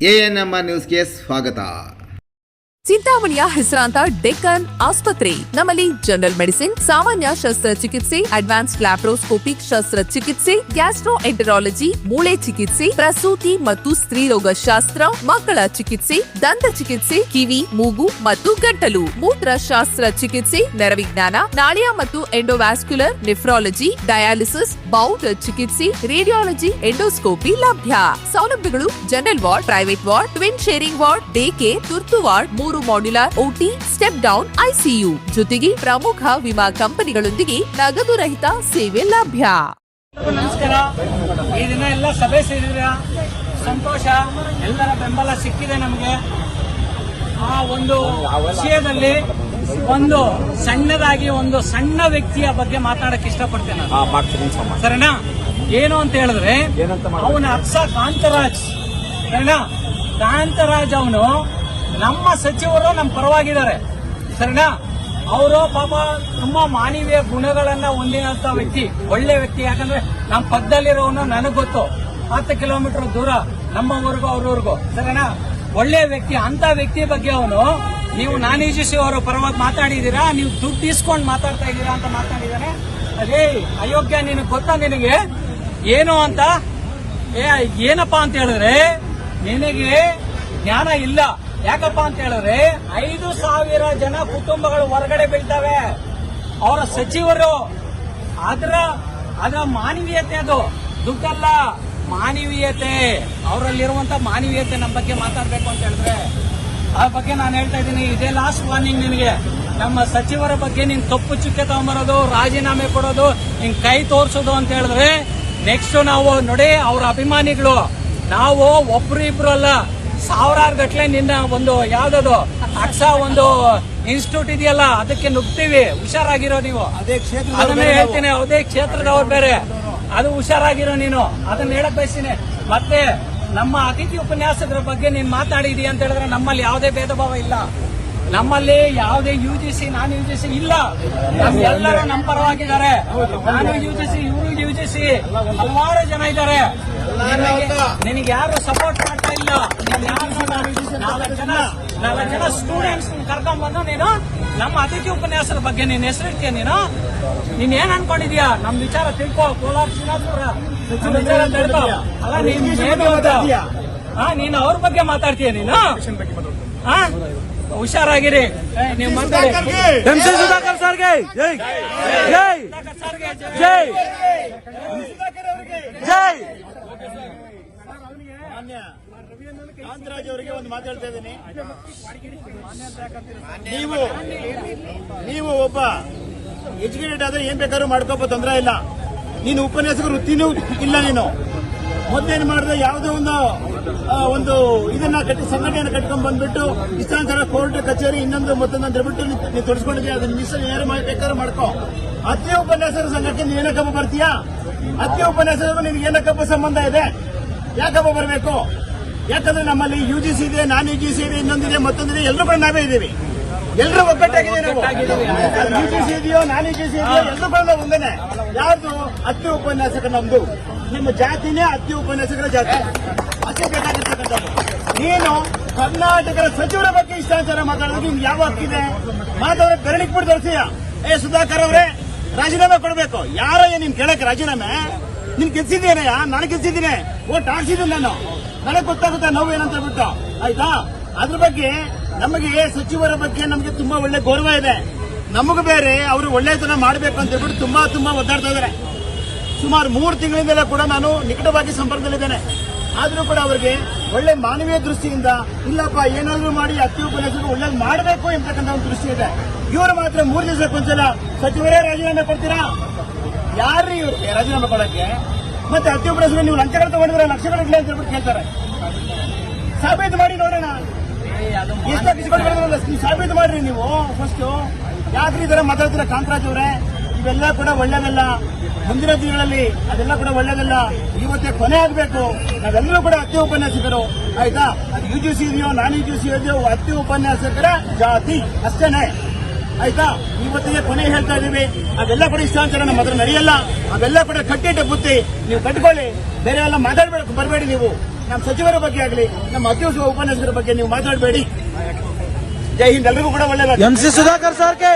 ANMR ನ್ಯೂಸ್ಗೆ ಸ್ವಾಗತ. ಚಿಂತಾಮಣಿಯ ಹೆಸರಾಂತ ಡೆಕ್ಕನ್ ಆಸ್ಪತ್ರೆ. ನಮ್ಮಲ್ಲಿ ಜನರಲ್ ಮೆಡಿಸಿನ್, ಸಾಮಾನ್ಯ ಶಸ್ತ್ರಚಿಕಿತ್ಸೆ, ಅಡ್ವಾನ್ಸ್ಡ್ ಲ್ಯಾಪ್ರೋಸ್ಕೋಪಿಕ್ ಶಸ್ತ್ರಚಿಕಿತ್ಸೆ, ಗ್ಯಾಸ್ಟ್ರೋಎಂಟರಾಲಜಿ, ಮೂಳೆ ಚಿಕಿತ್ಸೆ, ಪ್ರಸೂತಿ ಮತ್ತು ಸ್ತ್ರೀರೋಗ ಶಾಸ್ತ್ರ, ಮಕ್ಕಳ ಚಿಕಿತ್ಸೆ, ದಂತ ಚಿಕಿತ್ಸೆ, ಕಿವಿ, ಮೂಗು ಮತ್ತು ಗಂಟಲು, ಮೂತ್ರಶಾಸ್ತ್ರ ಚಿಕಿತ್ಸೆ, ನರವಿಜ್ಞಾನ, ನಾಳಿಯ ಮತ್ತು ಎಂಡೋವ್ಯಾಸ್ಕ್ಯುಲರ್, ನೆಫ್ರಾಲಜಿ, ಡಯಾಲಿಸಿಸ್, ಬೌಲ್ ಚಿಕಿತ್ಸೆ, ರೇಡಿಯಾಲಜಿ, ಎಂಡೋಸ್ಕೋಪಿ ಲಭ್ಯ. ಸೌಲಭ್ಯಗಳು: general ward, private ward, twin sharing ward, day care, ತುರ್ತು ward, 3 modular OT, step down ICU ಜೊತೆಗೆ ಪ್ರಮುಖ ವಿಮಾ ಕಂಪನಿಗಳೊಂದಿಗೆ ನಗದು ರಹಿತ ಸೇವೆ ಲಭ್ಯ. ನಮಸ್ಕಾರ. ಈ ದಿನ ಎಲ್ಲ ಸಭೆ ಸೇರಿದ್ರೆ ಸಂತೋಷ. ಎಲ್ಲರ ಬೆಂಬಲ ಸಿಕ್ಕಿದೆ ನಮಗೆ. ಆ ಒಂದು ವಿಷಯದಲ್ಲಿ ಒಂದು ಸಣ್ಣದಾಗಿ ಒಂದು ಸಣ್ಣ ವ್ಯಕ್ತಿಯ ಬಗ್ಗೆ ಮಾತಾಡಕ್ಕೆ ಇಷ್ಟಪಡ್ತೇನೆ. ಸರಿನಾ? ಏನು ಅಂತ ಹೇಳಿದ್ರೆ, ಅವನ ಅಕ್ಷ ಕಾಂತರಾಜ್. ಸರಿನಾ? ಕಾಂತರಾಜ್ ಅವನು ನಮ್ಮ ಸಚಿವರು ನಮ್ಮ ಪರವಾಗಿದ್ದಾರೆ. ಸರಿನಾ? ಅವರು ಪಾಪ ತುಂಬಾ ಮಾನವೀಯ ಗುಣಗಳನ್ನ ಹೊಂದಿದಂತ ವ್ಯಕ್ತಿ, ಒಳ್ಳೆ ವ್ಯಕ್ತಿ. ಯಾಕಂದ್ರೆ ನಮ್ಮ ಪಕ್ಕದಲ್ಲಿರೋನು ನನಗ್ ಗೊತ್ತು, 10 ಕಿಲೋಮೀಟರ್ ದೂರ, ನಮ್ಮ ಊರಿಗೂ ಅವ್ರವ್ರಿಗೂ. ಸರಿನಾ? ಒಳ್ಳೆ ವ್ಯಕ್ತಿ. ಅಂತ ವ್ಯಕ್ತಿ ಬಗ್ಗೆ ಅವನು, ನೀವು ನಾನಿಜಿಸಿ ಅವರ ಪರವಾಗಿ ಮಾತಾಡಿದೀರಾ, ನೀವು ದುಡ್ಡು ಇಸ್ಕೊಂಡು ಮಾತಾಡ್ತಾ ಇದ್ದೀರಾ ಅಂತ ಮಾತಾಡಿದಾನೆ. ಅದೇ ಅಯೋಗ್ಯ, ನಿನಗೆ ಗೊತ್ತಾ ನಿನಗೆ ಏನು ಅಂತ? ಏನಪ್ಪಾ ಅಂತ ಹೇಳಿದ್ರೆ, ನಿನಗೆ ಜ್ಞಾನ ಇಲ್ಲ. ಯಾಕಪ್ಪ ಅಂತ ಹೇಳಿದ್ರೆ 5,000 ಜನ ಕುಟುಂಬಗಳು ಹೊರಗಡೆ ಬೀಳ್ತವೆ. ಅವರ ಸಚಿವರು, ಅದರ ಮಾನವೀಯತೆ, ಅದು ದುಡ್ಡಲ್ಲ, ಮಾನವೀಯತೆ. ಅವರಲ್ಲಿರುವಂತ ಮಾನವೀಯತೆ ನಮ್ಮ ಬಗ್ಗೆ ಮಾತಾಡಬೇಕು ಅಂತ ಹೇಳಿದ್ರೆ, ಆ ಬಗ್ಗೆ ನಾನು ಹೇಳ್ತಾ ಇದ್ದೀನಿ. ಇದೇ ಲಾಸ್ಟ್ ವಾರ್ನಿಂಗ್ ನಿನಗೆ. ನಮ್ಮ ಸಚಿವರ ಬಗ್ಗೆ ನೀನ್ ತಪ್ಪು ಚುಕ್ಕೆ ತಗೊಂಬರೋದು, ರಾಜೀನಾಮೆ ಕೊಡೋದು, ನಿನ್ ಕೈ ತೋರಿಸೋದು ಅಂತ ಹೇಳಿದ್ರೆ, ನೆಕ್ಸ್ಟ್ ನಾವು ನೋಡಿ, ಅವರ ಅಭಿಮಾನಿಗಳು ನಾವು ಒಬ್ರು ಇಬ್ರು ಅಲ್ಲ, ಸಾವಿರಾರು ಗಟ್ಲೆ ನಿನ್ನ ಒಂದು ಯಾವ್ದದು ಅಕ್ಷ ಒಂದು ಇನ್ಸ್ಟಿಟ್ಯೂಟ್ ಇದೆಯಲ್ಲ, ಅದಕ್ಕೆ ನುಗ್ತೀವಿ. ಹುಷಾರಾಗಿರೋ ನೀವು. ಅದನ್ನೇ ಹೇಳ್ತೀನಿ, ಅದೇ ಕ್ಷೇತ್ರದವ್ರು ಬೇರೆ, ಅದು ಹುಷಾರಾಗಿರೋ ನೀನು. ಅದನ್ನ ಹೇಳಕ್ ಬಯಸ್ತೀನಿ. ಮತ್ತೆ ನಮ್ಮ ಅತಿಥಿ ಉಪನ್ಯಾಸಕರ ಬಗ್ಗೆ ನೀನ್ ಮಾತಾಡಿದೀಯ ಅಂತ ಹೇಳಿದ್ರೆ, ನಮ್ಮಲ್ಲಿ ಯಾವುದೇ ಭೇದ ಭಾವ ಇಲ್ಲ. ನಮ್ಮಲ್ಲಿ ಯಾವುದೇ UGC ನಾನ್ UGC ಇಲ್ಲ. ಎಲ್ಲರೂ ನಮ್ಮ ಪರವಾಗಿದ್ದಾರೆ. ನಾನು UGC, ಇವರು UGC, ಹಲವಾರು ಜನ ಇದ್ದಾರೆ. ನಿನಗೆ ಯಾರು ಸಪೋರ್ಟ್ ಮಾಡ್ತಾ ಇಲ್ಲ. 4 ಜನ ಸ್ಟೂಡೆಂಟ್ಸ್ ಕರ್ಕೊಂಡ್ ಬಂದು ನೀನು ನಮ್ಮ ಅತಿಥಿ ಉಪನ್ಯಾಸರ ಬಗ್ಗೆ ನೀನ್ ಹೆಸರಿಡ್ತೀಯ. ನೀನ್ ಏನ್ ಅನ್ಕೊಂಡಿದ್ಯಾ? ನಮ್ ವಿಚಾರ ತಿಳ್ಕೊ. ಕೋಲಾರ ಶ್ರೀನಾಥ್ಪುರ ವಿಚಾರ ತಿಳ್ಕೊ. ಅಲ್ಲ, ನೀನು ಅವ್ರ ಬಗ್ಗೆ ಮಾತಾಡ್ತೀಯ. ನೀನು ಹುಷಾರಾಗಿರಿ. ನೀವು ಸುಧಾಕರ್ ಸರ್ಗೆ ಜೈ ಜೈ ಜೈ ಜೈ. ಕಾಂತರಾಜ್ ಅವರಿಗೆ ಒಂದು ಮಾತಾಡ್ತಾ ಇದ್ದೀನಿ. ನೀವು ಒಬ್ಬ ಎಜುಕೇಟೆಡ್ ಆದ್ರೆ ಏನ್ ಬೇಕಾದ್ರೂ ಮಾಡ್ಕೋಬಹುದು, ತೊಂದರೆ ಇಲ್ಲ. ನೀನು ಉಪನ್ಯಾಸಕ ವೃತ್ತಿನೂ ಇಲ್ಲ. ನೀನು ಮೊದಲೇನು ಮಾಡಿದ್ರೆ ಯಾವುದೋ ಒಂದು ಇದನ್ನ ಸಂಘಟನೆಯನ್ನು ಕಟ್ಕೊಂಡ್ ಬಂದ್ಬಿಟ್ಟು ಇಷ್ಟಾಂತರ ಕೋರ್ಟ್ ಕಚೇರಿ ಇನ್ನೊಂದು ಮತ್ತೊಂದು ಅಂತ ಹೇಳ್ಬಿಟ್ಟು ನೀವು ತೊಡಸ್ಕೊಂಡಿದ್ದೀಯ. ಅದನ್ನ ಮಿಸ್ ಯಾರು ಬೇಕಾದ್ರೂ ಮಾಡ್ಕೋ. ಅತ್ಯ ಉಪನ್ಯಾಸಕರ ಸಂಘಕ್ಕೆ ನೀನು ಏನಕ್ಕಪ್ಪ ಬರ್ತೀಯಾ? ಅತ್ಯ ಉಪನ್ಯಾಸಕರು ನಿನ್ಗೆ ಏನಕ್ಕಪ್ಪ ಸಂಬಂಧ ಇದೆ? ಯಾಕಪ್ಪ ಬರಬೇಕು? ಯಾಕಂದ್ರೆ ನಮ್ಮಲ್ಲಿ UGC ಇದೆ, ನಾನ್ UGC ಇದೆ, ಇನ್ನೊಂದಿದೆ, ಮತ್ತೊಂದಿದೆ. ಎಲ್ಲರೂ ಕೂಡ ನಾವೇ ಇದ್ದೀವಿ. ಎಲ್ಲರೂ ಒಗ್ಗಟ್ಟಾಗಿದೆ. ನಾವು UGC ಇದೆಯೋ, ನಾನ್ UGC ಇದೆಯೋ, ಎಲ್ಲರೂ ಕೂಡ ನಾವು ಒಂದೇನೆ. ಯಾರ್ದು? ಅತ್ಯ ಉಪನ್ಯಾಸಕ ನಮ್ದು. ನಿಮ್ಮ ಜಾತಿನೇ ಅತ್ಯ ಉಪನ್ಯಾಸಕರ ಜಾತಿ. ಅಷ್ಟೇ ಬೇಕಾಗಿರ್ತಕ್ಕಂಥದ್ದು. ನೀನು ಕರ್ನಾಟಕದ ಸಚಿವರ ಬಗ್ಗೆ ಇಷ್ಟಾಚಾರ ಮಾತಾಡೋದು ನಿಮ್ಗೆ ಯಾವ ಹಕ್ಕಿದೆ? ಮಾತಾಡೋ ಬೆರಳಿಗೆ ಬಿಟ್ಟು ತೋರಿಸಿಯ. ಸುಧಾಕರ್ ಅವರೇ ರಾಜೀನಾಮೆ ಕೊಡಬೇಕು. ಯಾರೋ ನಿಮ್ ಕೇಳಕ್ಕೆ ರಾಜೀನಾಮೆ? ನೀನ್ ಗೆಲ್ಸಿದ್ದೇನೆಯಾ? ನಾನು ಗೆಲ್ಸಿದ್ದೀನಿ, ಓಟ್ ಹಾಕ್ಸಿದ್ದೀನಿ ನಾನು. ನನಗೆ ಗೊತ್ತಾಗುತ್ತೆ ನೋವು ಏನಂತ ಹೇಳ್ಬಿಟ್ಟು. ಆಯ್ತಾ? ಅದ್ರ ಬಗ್ಗೆ ನಮಗೆ ಸಚಿವರ ಬಗ್ಗೆ ನಮಗೆ ತುಂಬಾ ಒಳ್ಳೆ ಗೌರವ ಇದೆ. ನಮಗೂ ಬೇರೆ ಅವರು ಒಳ್ಳೆತನ ಮಾಡಬೇಕು ಅಂತ ಹೇಳ್ಬಿಟ್ಟು ತುಂಬಾ ಒದ್ದಾಡ್ತಾ ಇದ್ದಾರೆ. ಸುಮಾರು 3 ತಿಂಗಳಿಂದಲೇ ಕೂಡ ನಾನು ನಿಕಟವಾಗಿ ಸಂಪರ್ಕದಲ್ಲಿದ್ದೇನೆ. ಆದ್ರೂ ಕೂಡ ಅವರಿಗೆ ಒಳ್ಳೆ ಮಾನವೀಯ ದೃಷ್ಟಿಯಿಂದ ಇಲ್ಲಪ್ಪ, ಏನಾದ್ರೂ ಮಾಡಿ ಅತ್ಯ ಉಪನ್ಯಾಸಕರು ಒಳ್ಳೇದು ಮಾಡಬೇಕು ಎಂಬತಕ್ಕಂಥ ಒಂದು ದೃಷ್ಟಿ ಇದೆ. ಇವರು ಮಾತ್ರ 3 ದಿವಸಕ್ಕೊಂದ್ಸಲ ಸಚಿವರೇ ರಾಜೀನಾಮೆ ಕೊಡ್ತೀರಾ? ಯಾರ್ರೀ ಇವ್ರಿಗೆ ರಾಜೀನಾಮೆ ಕೊಡಕ್ಕೆ? ಮತ್ತೆ ಅತ್ಯ ಉಪನ್ಯಾಸಕರು ನೀವು ಲಂಚಗಳು ತಗೊಂಡಿದ್ರೆ ಲಕ್ಷಗಳಿಲ್ಲ ಅಂತ ಹೇಳ್ಬಿಟ್ಟು ಕೇಳ್ತಾರೆ. ಸಾಬೀತು ಮಾಡಿ ನೋಡೋಣ. ಎಷ್ಟು ಕಿಸ್ಕೊಂಡ್ಬರೋದ್ರಲ್ಲ, ಸಾಬೀತು ಮಾಡ್ರಿ ನೀವು ಫಸ್ಟ್. ಯಾಕ್ರಿ ಈ ತರ ಮಾತಾಡ್ತೀರಾ ಕಾಂತರಾಜ್ ಅವರೇ? ಇವೆಲ್ಲ ಕೂಡ ಒಳ್ಳೇದಲ್ಲ. ಮುಂದಿನ ದಿನಗಳಲ್ಲಿ ಅದೆಲ್ಲ ಕೂಡ ಒಳ್ಳೇದಲ್ಲ. ಇವತ್ತೇ ಕೊನೆ ಆಗಬೇಕು. ನಾವೆಲ್ಲರೂ ಕೂಡ ಅತ್ಯ ಉಪನ್ಯಾಸಕರು. ಆಯ್ತಾ? ಅದು UGC ಇದೆಯೋ, ನಾನ್ UGC ಇದೆಯೋ, ಅತ್ಯ ಉಪನ್ಯಾಸಕರ ಜಾತಿ ಅಷ್ಟೇನೆ. ಆಯ್ತಾ? ಇವತ್ತಿಗೆ ಕೊನೆ ಹೇಳ್ತಾ ಇದೀವಿ. ಅದೆಲ್ಲ ಕೂಡ ಇಷ್ಟಾಚಾರ ನಮ್ಮ ಹತ್ರ ನಡೆಯಲ್ಲ. ಅವೆಲ್ಲ ಕೂಡ ಕಟ್ಟಿಟ್ಟ ಬುತ್ತಿ ನೀವು ಕಟ್ಕೊಳ್ಳಿ. ಬೇರೆ ಎಲ್ಲ ಮಾತಾಡಬೇಕು, ಬರಬೇಡಿ ನೀವು. ನಮ್ಮ ಸಚಿವರ ಬಗ್ಗೆ ಆಗಲಿ ನಮ್ಮ ಅಧ್ಯಕ್ಷ ಉಪನ್ಯಾಸಕರ ಬಗ್ಗೆ ನೀವು ಮಾತಾಡಬೇಡಿ. ಜೈ ಹಿಂದ್, ಎಲ್ರಿಗೂ ಕೂಡ ಒಳ್ಳೆಯದಾಗಲಿ. MC ಸುಧಾಕರ್ ಸರ್ಗೆ